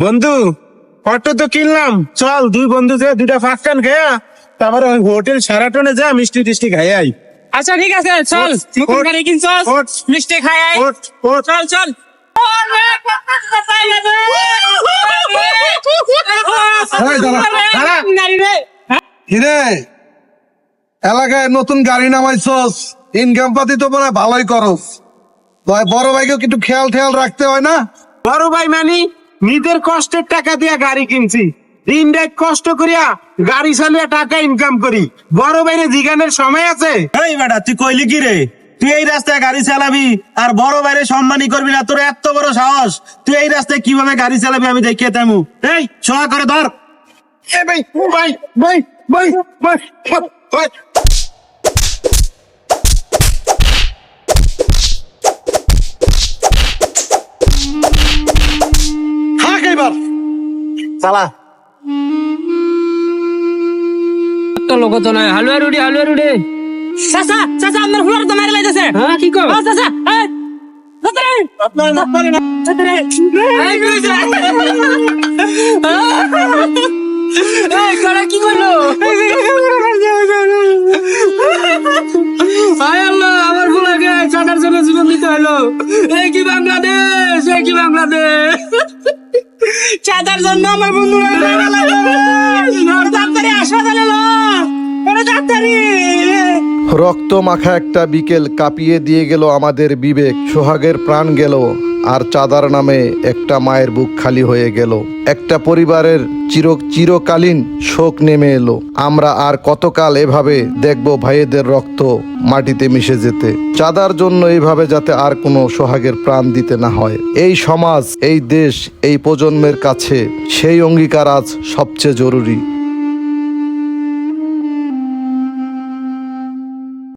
বন্ধু অটো তো কিনলাম, চল দুই বন্ধু যে দুইটা ফাঁককান খেয়া তারপরে ওই হোটেল সেরাটনে যা মিষ্টি টিষ্টি খাই আই। আচ্ছা ঠিক আছে চল, নতুন গাড়ি কিনছস, ওঠ। মিষ্টি খাই আয়। ওঠ, ওঠ। চল চল। এই দাঁড়া, দাঁড়া। গাড়ি রে। হিরে এলাকায় নতুন গাড়ি নামাইছস, ইনকাম পাতি তো মনে হয় ভালোই করস। ভাই বড় ভাইকে একটু খেয়াল ঠেয়াল রাখতে হয় না? বড় ভাই মানি নিজের কষ্টের টাকা দিয়া গাড়ি কিনছি, ইনডাইরেক্ট কষ্ট করিয়া গাড়ি চালিয়ে টাকা ইনকাম করি। বড় ভাইরে জিগানের সময় আছে? এই বেটা তুই কইলি কি রে? তুই এই রাস্তায় গাড়ি চালাবি আর বড় বাইরে সম্মানই করবি না? তোর এত বড় সাহস, তুই এই রাস্তায় কিভাবে গাড়ি চালাবি আমি দেখিয়ে তেমু। এই সহা করে ধর। এ ভাই ভাই ভাই ভাই ভাই ভাই। হাক এবার চালা। তো লোক তো নাই, হালুয়া রুটি চাচা চাচা আমার হুয়ার তো মারি লাইতেছে। হ্যাঁ কি কর চাচা? এই চাচা রে, আপনার না পারে না। চাচা রে, এই কইছে। এই করা কি করলো? হায় আল্লাহ, আমার ফুলাকে চাচার জন্য জীবন দিতে হলো। এই কি বাংলাদেশ, এই কি বাংলাদেশ। চাচার জন্য আমার বন্ধুরা ডাক্তারি হাসপাতালে লো, এটা ডাক্তারি। রক্ত মাখা একটা বিকেল কাঁপিয়ে দিয়ে গেল আমাদের বিবেক। সোহাগের প্রাণ গেল আর চাঁদার নামে একটা মায়ের বুক খালি হয়ে গেল। একটা পরিবারের চিরকালীন শোক নেমে এলো। আমরা আর কতকাল এভাবে দেখবো ভাইয়েদের রক্ত মাটিতে মিশে যেতে? চাঁদার জন্য এইভাবে যাতে আর কোনো সোহাগের প্রাণ দিতে না হয়। এই সমাজ, এই দেশ, এই প্রজন্মের কাছে সেই অঙ্গীকার আজ সবচেয়ে জরুরি।